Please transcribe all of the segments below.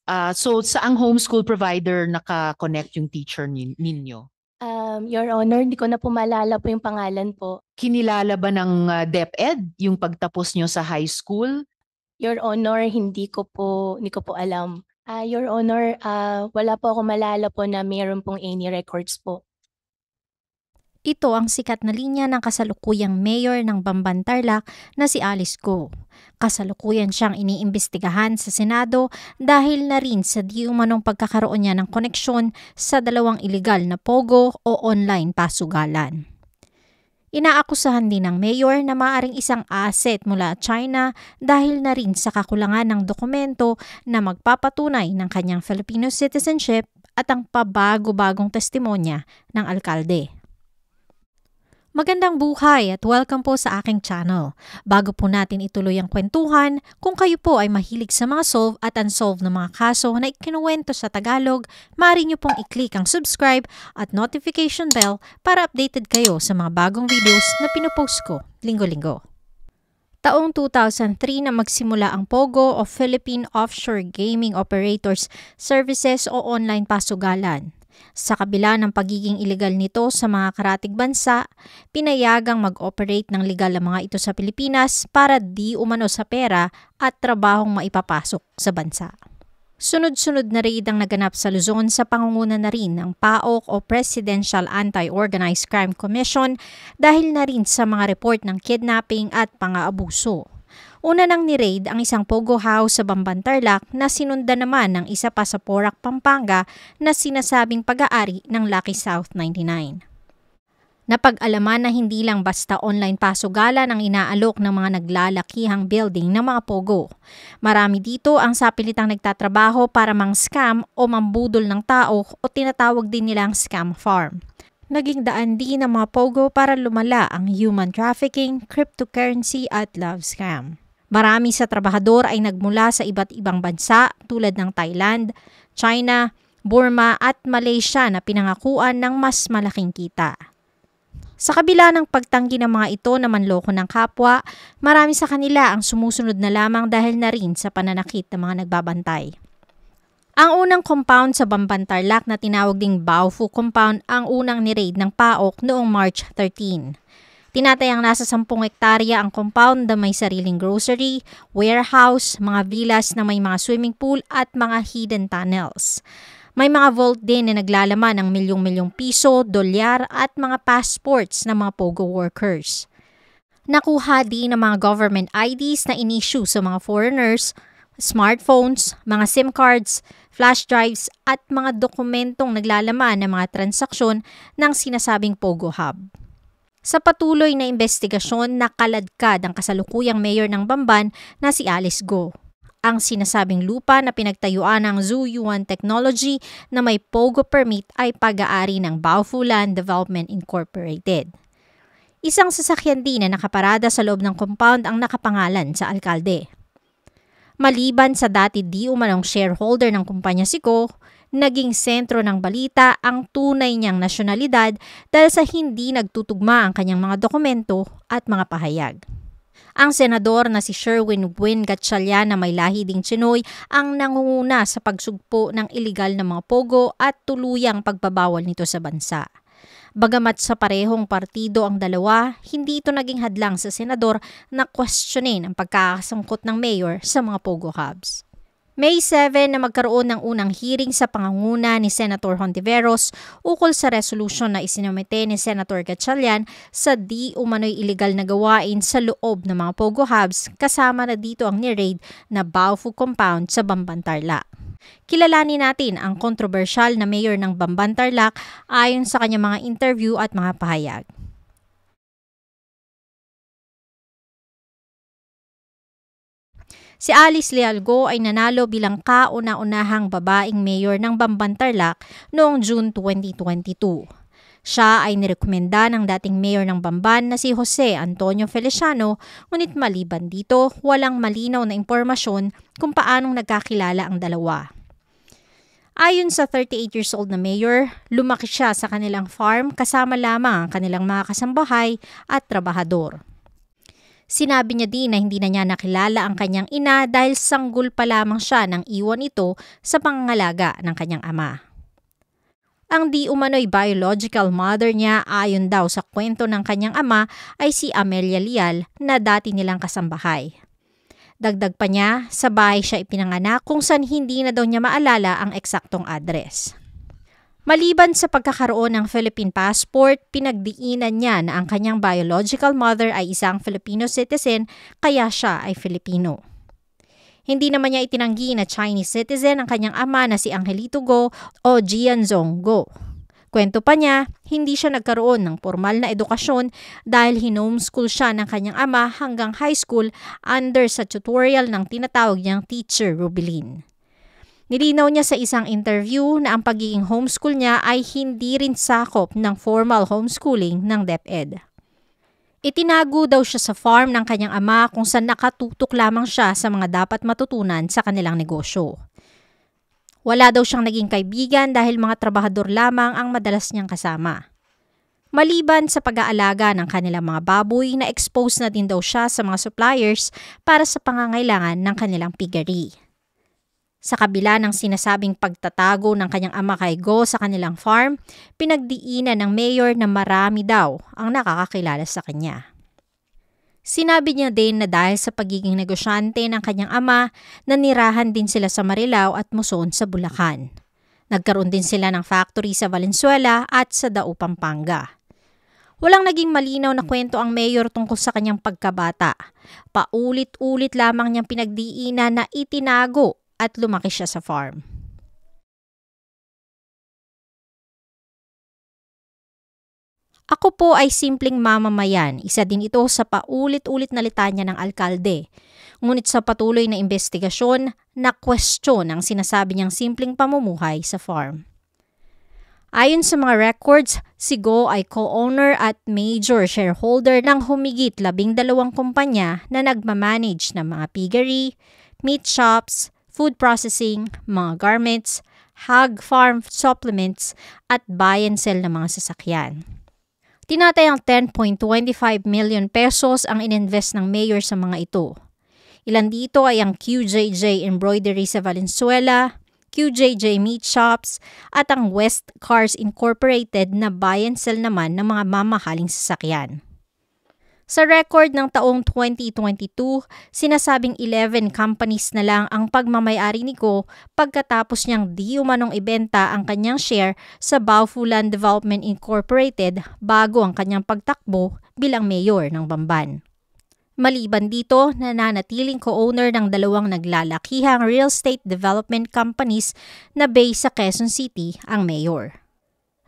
So saang homeschool provider naka-connect yung teacher ninyo? Your Honor, hindi ko na po maalala po yung pangalan po. Kinilala ba ng DepEd yung pagtapos nyo sa high school? Your Honor, hindi ko po alam. Your Honor, wala po ako maalala po na mayroon pong any records po. Ito ang sikat na linya ng kasalukuyang mayor ng Bamban Tarlac na si Alice Go. Kasalukuyan siyang iniimbestigahan sa Senado dahil na rin sa di umanong pagkakaroon niya ng koneksyon sa dalawang iligal na pogo o online pasugalan. Inaakusahan din ng mayor na maaring isang asset mula China dahil na rin sa kakulangan ng dokumento na magpapatunay ng kanyang Filipino citizenship at ang pabago-bagong testimonya ng alkalde. Magandang buhay at welcome po sa aking channel. Bago po natin ituloy ang kwentuhan, kung kayo po ay mahilig sa mga solve at unsolved na mga kaso na ikinuwento sa Tagalog, maaari nyo pong i-click ang subscribe at notification bell para updated kayo sa mga bagong videos na pinupost ko linggo-linggo. Taong 2003 na magsimula ang POGO o Philippine Offshore Gaming Operators Services o online pasugalan. Sa kabila ng pagiging ilegal nito sa mga karatig bansa, pinayagang mag-operate ng legal ang mga ito sa Pilipinas para di umano sa pera at trabahong maipapasok sa bansa. Sunod-sunod na raid ang naganap sa Luzon sa pangunguna na rin ng PAOK o Presidential Anti-Organized Crime Commission dahil na rin sa mga report ng kidnapping at pang-aabuso. Una nang ni-raid ang isang pogo house sa Bamban Tarlac na sinundan naman ng isa pa sa Porac, Pampanga na sinasabing pag-aari ng Lucky South 99. Napag-alaman na hindi lang basta online pasugalan ang inaalok ng mga naglalakihang building ng mga pogo. Marami dito ang sapilitang nagtatrabaho para mang-scam o mambudol ng tao o tinatawag din nilang scam farm. Naging daan din ng mga pogo para lumala ang human trafficking, cryptocurrency at love scam. Marami sa trabahador ay nagmula sa iba't ibang bansa tulad ng Thailand, China, Burma at Malaysia na pinangakuan ng mas malaking kita. Sa kabila ng pagtanggi ng mga ito na manloko ng kapwa, marami sa kanila ang sumusunod na lamang dahil na rin sa pananakit ng mga nagbabantay. Ang unang compound sa Bamban Tarlac na tinawag ding Baofu Compound ang unang ni-raid ng PAOK noong March 13. Tinatayang nasa 10 hektarya ang compound na may sariling grocery, warehouse, mga villas na may mga swimming pool at mga hidden tunnels. May mga vault din na naglalaman ng milyong-milyong piso, dolyar at mga passports ng mga POGO workers. Nakuha din ng mga government IDs na in-issue sa mga foreigners, smartphones, mga SIM cards, flash drives at mga dokumentong naglalaman ng mga transaksyon ng sinasabing POGO Hub. Sa patuloy na investigasyon, nakaladkad ang kasalukuyang mayor ng Bamban na si Alice Go. Ang sinasabing lupa na pinagtayuan ng Zhu Yuan Technology na may POGO permit ay pag-aari ng Baofu Land Development Incorporated. Isang sasakyan din na nakaparada sa loob ng compound ang nakapangalan sa alkalde. Maliban sa dati di umanong shareholder ng kumpanya si Go, naging sentro ng balita ang tunay niyang nasyonalidad dahil sa hindi nagtutugma ang kanyang mga dokumento at mga pahayag. Ang senador na si Sherwin Win Gatchalian na may lahi ding Chinoy ang nangunguna sa pagsugpo ng iligal na mga pogo at tuluyang pagbabawal nito sa bansa. Bagamat sa parehong partido ang dalawa, hindi ito naging hadlang sa senador na questionin ang pagkakasangkot ng mayor sa mga pogo hubs. May 7 na magkaroon ng unang hearing sa pangunguna ni Senator Hontiveros ukol sa resolution na isinumite ni Senator Gatchalian sa di umano'y iligal na gawain sa loob ng mga pogo hubs kasama na dito ang ni-raid na Baofu Compound sa Bamban Tarlac. Kilalanin natin ang kontrobersyal na mayor ng Bamban Tarlac ayon sa kanyang mga interview at mga pahayag. Si Alice Lealgo ay nanalo bilang kauna-unahang babaeng mayor ng Bamban Tarlac noong June 2022. Siya ay nirekomenda ng dating mayor ng Bamban na si Jose Antonio Feliciano, ngunit maliban dito, walang malinaw na impormasyon kung paanong nagkakilala ang dalawa. Ayon sa 38 years old na mayor, lumaki siya sa kanilang farm kasama lamang ang kanilang mga kasambahay at trabahador. Sinabi niya din na hindi na niya nakilala ang kanyang ina dahil sanggol pa lamang siya nang iwan ito sa pangangalaga ng kanyang ama. Ang di umano'y biological mother niya ayon daw sa kwento ng kanyang ama ay si Amelia Leal na dati nilang kasambahay. Dagdag pa niya, sa bahay siya ipinanganak kung saan hindi na daw niya maalala ang eksaktong address. Maliban sa pagkakaroon ng Philippine passport, pinagdiinan niya na ang kanyang biological mother ay isang Filipino citizen kaya siya ay Filipino. Hindi naman niya itinanggi na Chinese citizen ang kanyang ama na si Angelito Go o Jianzong Go. Kwento pa niya, hindi siya nagkaroon ng formal na edukasyon dahil hinomeschool siya ng kanyang ama hanggang high school under sa tutorial ng tinatawag niyang Teacher Rubilin. Nilinaw niya sa isang interview na ang pagiging homeschool niya ay hindi rin sakop ng formal homeschooling ng DepEd. Itinago daw siya sa farm ng kanyang ama kung saan nakatutok lamang siya sa mga dapat matutunan sa kanilang negosyo. Wala daw siyang naging kaibigan dahil mga trabahador lamang ang madalas niyang kasama. Maliban sa pag-aalaga ng kanilang mga baboy, na-expose na din daw siya sa mga suppliers para sa pangangailangan ng kanilang piggery. Sa kabila ng sinasabing pagtatago ng kanyang ama kay Go sa kanilang farm, pinagdiinan ng mayor na marami daw ang nakakakilala sa kanya. Sinabi niya din na dahil sa pagiging negosyante ng kanyang ama, nanirahan din sila sa Marilao at Muson sa Bulacan. Nagkaroon din sila ng factory sa Valenzuela at sa Dao, Pampanga. Walang naging malinaw na kwento ang mayor tungkol sa kanyang pagkabata. Paulit-ulit lamang niyang pinagdiinan na itinago at lumaki siya sa farm. Ako po ay simpleng mamamayan, isa din ito sa paulit-ulit na litanya ng alkalde. Ngunit sa patuloy na investigasyon, na-question ang sinasabi niyang simpleng pamumuhay sa farm. Ayon sa mga records, si Go ay co-owner at major shareholder ng humigit 12 kumpanya na nagmamanage ng mga piggery, meat shops, food processing, mga garments, hog farm supplements, at buy and sell ng mga sasakyan. Tinatayang 10.25 million pesos ang ininvest ng mayor sa mga ito. Ilan dito ay ang QJJ Embroidery sa Valenzuela, QJJ Meat Shops, at ang West Cars Incorporated na buy and sell naman ng mga mamahaling sasakyan. Sa record ng taong 2022, sinasabing 11 companies na lang ang pagmamayari ni Go pagkatapos niyang di umanong ibenta ang kanyang share sa Baofulan Development Incorporated bago ang kanyang pagtakbo bilang mayor ng Bamban. Maliban dito, nananatiling co-owner ng 2 naglalakihang real estate development companies na based sa Quezon City ang mayor.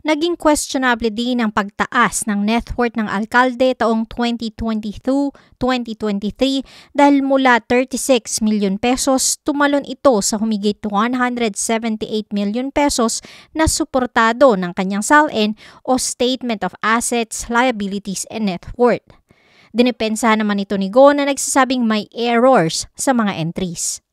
Naging questionable din ang pagtaas ng net worth ng alkalde taong 2022-2023 dahil mula 36 million pesos tumalon ito sa humigit 178 million pesos na suportado ng kanyang SALN o Statement of Assets, Liabilities and Net Worth. Dinepensahan naman ito ni Go na nagsasabing may errors sa mga entries.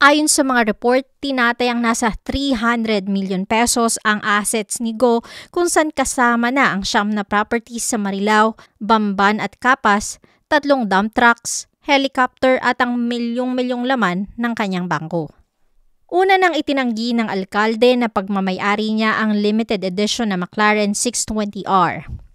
Ayon sa mga report, tinatayang nasa 300 million pesos ang assets ni Go kung saan kasama na ang 9 na properties sa Marilao, Bamban at Capas, 3 dump trucks, helicopter at ang milyong-milyong laman ng kanyang bangko. Una nang itinanggi ng alkalde na pagmamayari niya ang limited edition na McLaren 620R.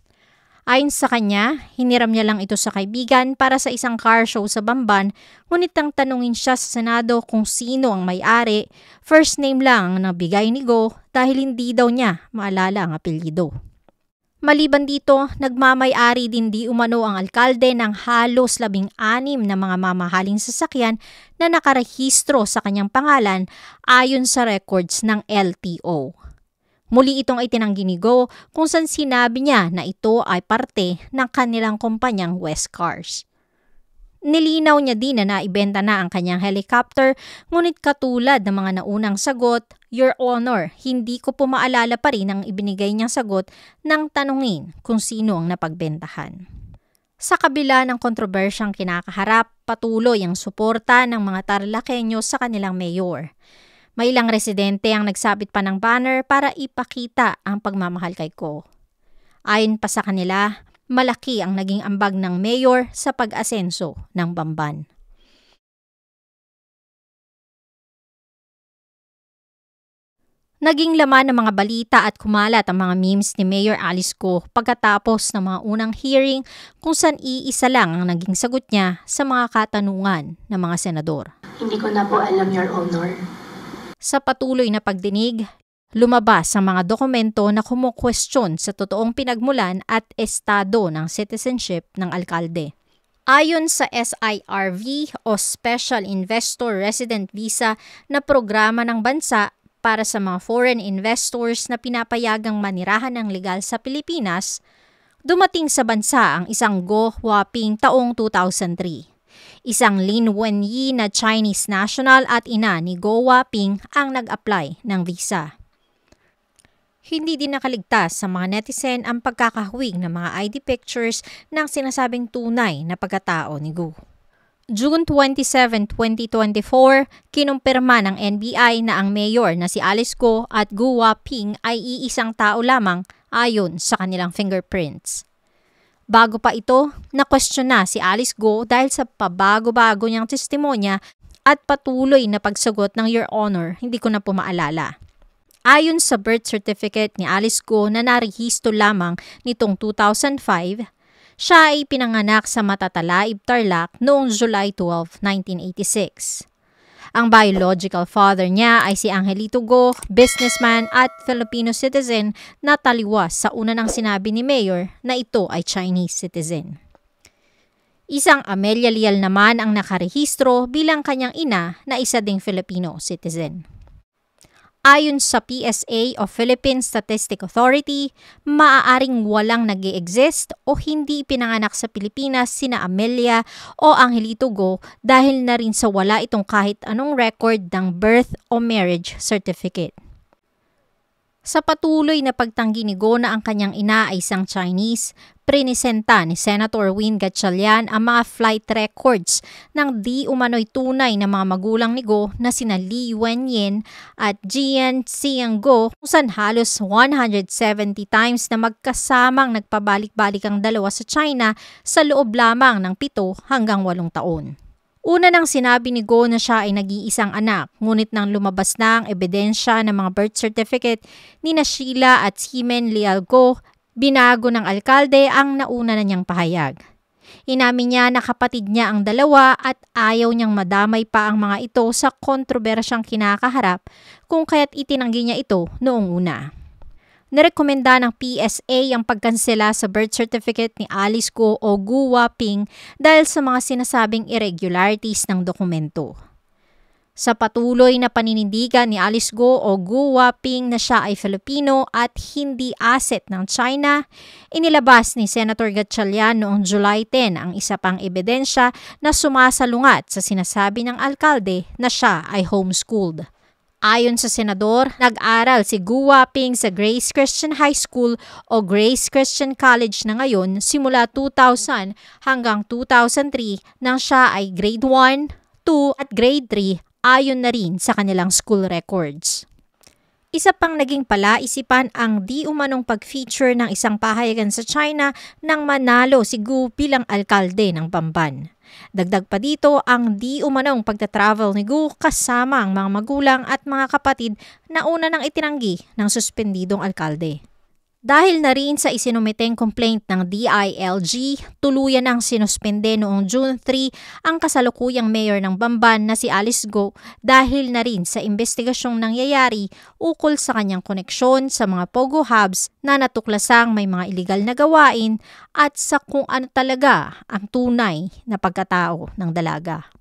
Ayon sa kanya, hiniram niya lang ito sa kaibigan para sa isang car show sa Bamban, ngunit nang tanungin siya sa Senado kung sino ang may-ari, first name lang ang nabigay ni Go dahil hindi daw niya maalala ang apelyido. Maliban dito, nagmamay-ari din di umano ang alkalde ng halos 16 na mga mamahaling sasakyan na nakarehistro sa kanyang pangalan ayon sa records ng LTO. Muli itong itinanggi ni Go kung saan sinabi niya na ito ay parte ng kanilang kumpanyang West Cars. Nilinaw niya din na naibenta na ang kanyang helicopter, ngunit katulad ng mga naunang sagot, Your Honor, hindi ko po maalala pa rin ang ibinigay niyang sagot nang tanungin kung sino ang napagbentahan. Sa kabila ng kontrobersyang kinakaharap, patuloy ang suporta ng mga Tarlaqueño sa kanilang mayor. May ilang residente ang nagsabit pa ng banner para ipakita ang pagmamahal kay Go. Ayon pa sa kanila, malaki ang naging ambag ng mayor sa pag-asenso ng Bamban. Naging laman ng mga balita at kumalat ang mga memes ni Mayor Alice Go pagkatapos ng mga unang hearing kung saan iisa lang ang naging sagot niya sa mga katanungan ng mga senador. Hindi ko na po alam, Your Honor. Sa patuloy na pagdinig, lumabas ang mga dokumento na kumukwestiyon sa totoong pinagmulan at estado ng citizenship ng alkalde. Ayon sa SIRV o Special Investor Resident Visa na programa ng bansa para sa mga foreign investors na pinapayagang manirahan ng legal sa Pilipinas, dumating sa bansa ang isang Go Huaping taong 2003. Isang Lin Wenyi na Chinese national at ina ni Go Huaping ang nag-apply ng visa. Hindi din nakaligtas sa mga netizen ang pagkakahawig ng mga ID pictures ng sinasabing tunay na pagkatao ni Go. June 27, 2024, kinumpirma ng NBI na ang mayor na si Alice Go at Go Huaping ay iisang tao lamang ayon sa kanilang fingerprints. Bago pa ito, na-question na si Alice Go dahil sa pabago-bago niyang testimonya at patuloy na pagsagot ng Your Honor, hindi ko na po maalala. Ayon sa birth certificate ni Alice Go na narehisto lamang nitong 2005, siya ay pinanganak sa Matatalaib, Tarlac noong July 12, 1986. Ang biological father niya ay si Angelito Go, businessman at Filipino citizen na taliwas sa una ng sinabi ni Mayor na ito ay Chinese citizen. Isang Amelia Lial naman ang nakarehistro bilang kanyang ina na isa ding Filipino citizen. Ayon sa PSA o Philippine Statistic Authority, maaaring walang nag-e-exist o hindi pinanganak sa Pilipinas sina Amelia o Angelito Go dahil na rin sa wala itong kahit anong record ng birth o marriage certificate. Sa patuloy na pagtanggi ni Go na ang kanyang ina ay isang Chinese, prinisenta ni Senator Win Gatchalian ang mga flight records ng di umano'y tunay na mga magulang ni Go na sina Li Wenyin at Jian Xiang Go kung saan halos 170 times na magkasamang nagpabalik-balik ang dalawa sa China sa loob lamang ng 7 hanggang 8 taon. Una nang sinabi ni Go na siya ay nag-iisang anak, ngunit nang lumabas na ang ebidensya ng mga birth certificate ni na Sheila at Ximen Lial Go, binago ng alkalde ang nauna na niyang pahayag. Inamin niya na kapatid niya ang dalawa at ayaw niyang madamay pa ang mga ito sa kontrobersyang kinakaharap kung kaya't itinanggi niya ito noong una. Nirekomenda ng PSA ang pagkansela sa birth certificate ni Alice Go o Go Huaping dahil sa mga sinasabing irregularities ng dokumento. Sa patuloy na paninindigan ni Alice Go o Go Huaping na siya ay Filipino at hindi asset ng China, inilabas ni Senator Gatchalian noong July 10 ang isa pang ebidensya na sumasalungat sa sinasabi ng alkalde na siya ay homeschooled. Ayon sa senador, nag-aral si Go Huaping sa Grace Christian High School o Grace Christian College na ngayon simula 2000 hanggang 2003 nang siya ay grade 1, 2 at grade 3 ayon na rin sa kanilang school records. Isa pang naging palaisipan ang di umanong pag-feature ng isang pahayagan sa China nang manalo si Go bilang alkalde ng Bamban. Dagdag pa dito ang di umanong pagta-travel ni Go kasama ang mga magulang at mga kapatid na una nang itinanggi ng suspendidong alkalde. Dahil na rin sa isinumiteng complaint ng DILG, tuluyan ang sinuspende noong June 3 ang kasalukuyang mayor ng Bamban na si Alice Go dahil na rin sa investigasyong nangyayari ukol sa kanyang koneksyon sa mga Pogo hubs na natuklasang may mga iligal na gawain at sa kung ano talaga ang tunay na pagkatao ng dalaga.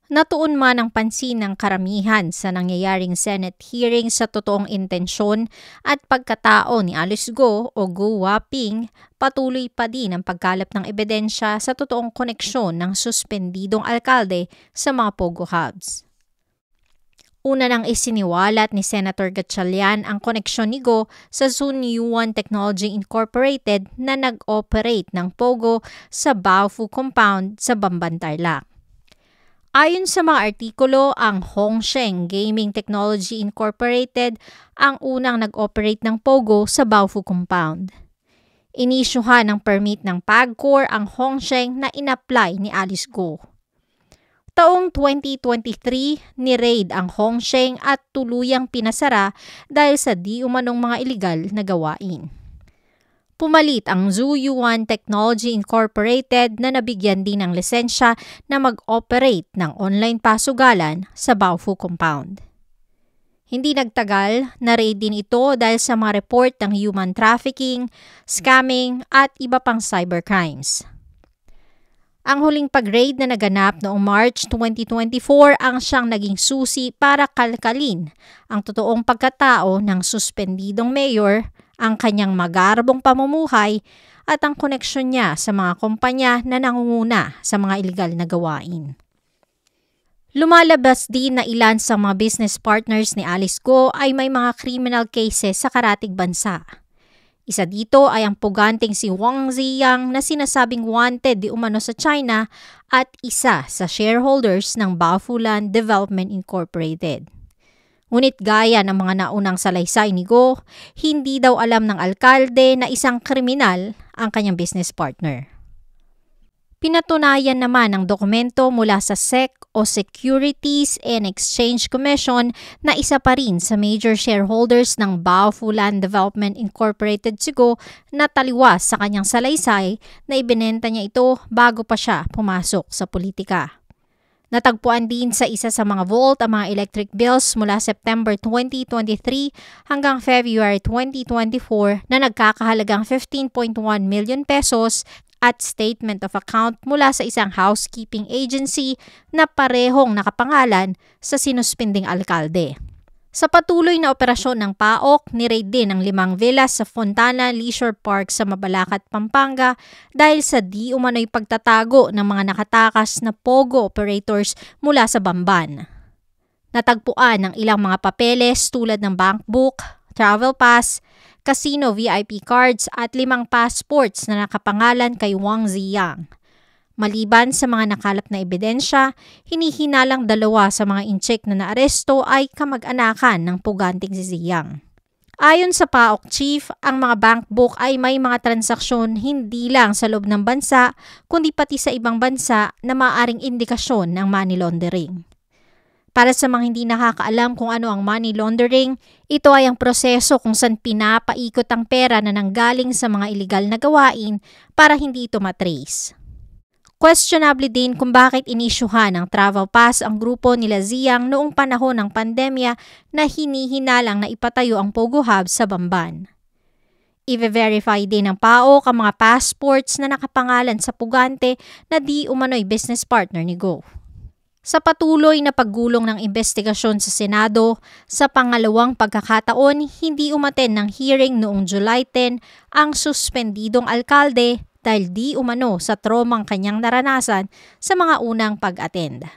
Natuon man ang pansin ng karamihan sa nangyayaring Senate hearing sa totoong intensyon at pagkatao ni Alice Go o Go Huaping, patuloy pa din ang pagkalap ng ebidensya sa totoong koneksyon ng suspendidong alkalde sa mga Pogo hubs. Una nang isiniwalat ni Senator Gatchalian ang koneksyon ni Go sa Sun Yuan Technology Incorporated na nag-operate ng Pogo sa Baofu Compound sa Bamban, Tarlac. Ayon sa mga artikulo, ang Hongsheng Gaming Technology Incorporated ang unang nag-operate ng Pogo sa Baofu Compound. Inisyuhan ng permit ng PAGCOR ang Hongsheng na in-apply ni Alice Go. Taong 2023, ni-raid ang Hongsheng at tuluyang pinasara dahil sa di umanong mga iligal na gawain. Pumalit ang Zuyuan Technology Incorporated na nabigyan din ng lisensya na mag-operate ng online pasugalan sa Baofu Compound. Hindi nagtagal, na-raid din ito dahil sa mga report ng human trafficking, scamming at iba pang cybercrimes. Ang huling pag-raid na naganap noong March 2024 ang siyang naging susi para kalkalin ang totoong pagkatao ng suspendidong mayor, ang kanyang magarabong pamumuhay at ang koneksyon niya sa mga kumpanya na nangunguna sa mga iligal na gawain. Lumalabas din na ilan sa mga business partners ni Alice Go ay may mga criminal cases sa karatig bansa. Isa dito ay ang puganteng si Wang Ziyang na sinasabing wanted di umano sa China at isa sa shareholders ng Baofu Land Development Incorporated. Ngunit gaya ng mga naunang salaysay ni Go, hindi daw alam ng alkalde na isang kriminal ang kanyang business partner. Pinatunayan naman ng dokumento mula sa SEC o Securities and Exchange Commission na isa pa rin sa major shareholders ng Baofu Land Development Incorporated si Go na taliwas sa kanyang salaysay na ibinenta niya ito bago pa siya pumasok sa politika. Natagpuan din sa isa sa mga vault ang mga electric bills mula September 2023 hanggang February 2024 na nagkakahalagang 15.1 million pesos at statement of account mula sa isang housekeeping agency na parehong nakapangalan sa sinuspinding alkalde. Sa patuloy na operasyon ng PAOK, ni-raid din ang 5 villas sa Fontana Leisure Park sa Mabalacat, Pampanga dahil sa di umano'y pagtatago ng mga nakatakas na POGO operators mula sa Bamban. Natagpuan ang ilang mga papeles tulad ng bank book, travel pass, casino VIP cards at 5 passports na nakapangalan kay Wang Ziyang. Maliban sa mga nakalap na ebidensya, hinihinalang 2 sa mga incheck na naaresto ay kamag-anakan ng puganting si Ziyang. Ayon sa PAOK chief, ang mga bank book ay may mga transaksyon hindi lang sa loob ng bansa, kundi pati sa ibang bansa na maaaring indikasyon ng money laundering. Para sa mga hindi nakakaalam kung ano ang money laundering, ito ay ang proseso kung saan pinapaikot ang pera na nanggaling sa mga iligal na gawain para hindi ito matrace. Questionable din kung bakit inisyuhan ng travel pass ang grupo nila Ziyang noong panahon ng pandemya na hinihinalang na ipatayo ang Pogo Hub sa Bamban. I-verify din ng PAOK ang mga passports na nakapangalan sa pugante na di umano'y business partner ni Go. Sa patuloy na paggulong ng investigasyon sa Senado, sa pangalawang pagkakataon, hindi umaten ng hearing noong July 10 ang suspendidong alkalde dahil di umano sa tromang kanyang naranasan sa mga unang pag-attend.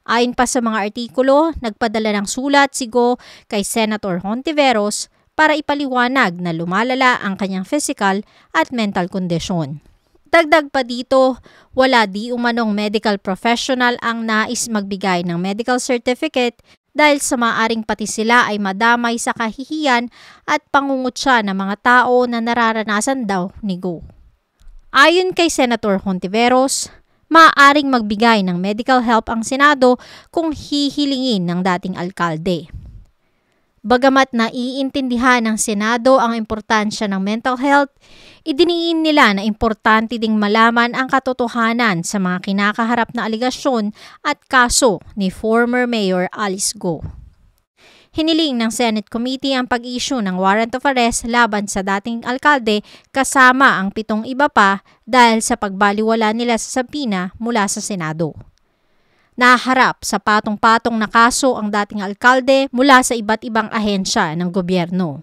Ayon pa sa mga artikulo, nagpadala ng sulat si Go kay Senator Hontiveros para ipaliwanag na lumalala ang kanyang physical at mental kondisyon. Dagdag pa dito, wala di umanong medical professional ang nais magbigay ng medical certificate dahil sa maaring pati sila ay madamay sa kahihiyan at pangungutya ng mga tao na nararanasan daw ni Go. Ayon kay Senator Hontiveros, maaaring magbigay ng medical help ang Senado kung hihilingin ng dating alkalde. Bagamat naiintindihan ng Senado ang importansya ng mental health, idiniin nila na importante ding malaman ang katotohanan sa mga kinakaharap na aligasyon at kaso ni former Mayor Alice Go. Hiniling ng Senate Committee ang pag-issue ng warrant of arrest laban sa dating alkalde kasama ang 7 iba pa dahil sa pagbaliwala nila sa sabina mula sa Senado. Naharap sa patong-patong na kaso ang dating alkalde mula sa iba't ibang ahensya ng gobyerno.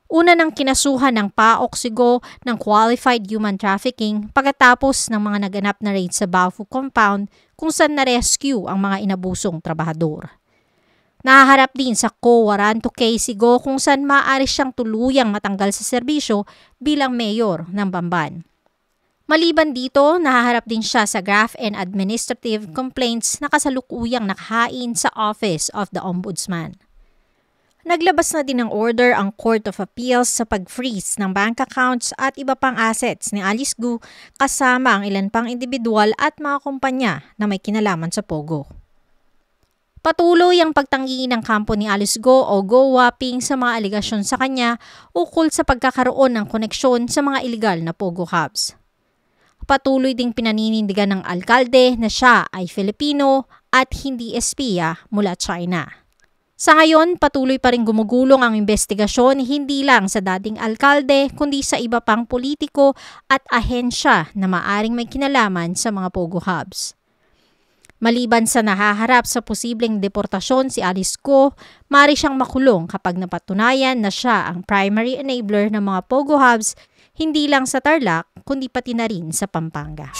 Una nang kinasuhan ng PAOK si Go ng qualified human trafficking pagkatapos ng mga naganap na raid sa Baofu Compound kung saan na-rescue ang mga inabusong trabahador. Nahaharap din sa co-warranto case si Go kung saan maaari siyang tuluyang matanggal sa serbisyo bilang mayor ng Bamban. Maliban dito, nahaharap din siya sa graft and administrative complaints na kasalukuyang nakahain sa Office of the Ombudsman. Naglabas na din ng order ang Court of Appeals sa pag-freeze ng bank accounts at iba pang assets ni Alice Gu kasama ang ilan pang individual at mga kumpanya na may kinalaman sa Pogo. Patuloy ang pagtanggi ng kampo ni Alice Go o Go Wapping sa mga aligasyon sa kanya ukol sa pagkakaroon ng koneksyon sa mga iligal na Pogo hubs. Patuloy ding pinaninindigan ng alkalde na siya ay Filipino at hindi espiya mula China. Sa ngayon, patuloy pa rin gumugulong ang investigasyon hindi lang sa dating alkalde kundi sa iba pang politiko at ahensya na maaring may kinalaman sa mga Pogo hubs. Maliban sa nahaharap sa posibleng deportasyon si Alice Go, maaari siyang makulong kapag napatunayan na siya ang primary enabler ng mga Pogo hubs hindi lang sa Tarlac kundi pati na rin sa Pampanga.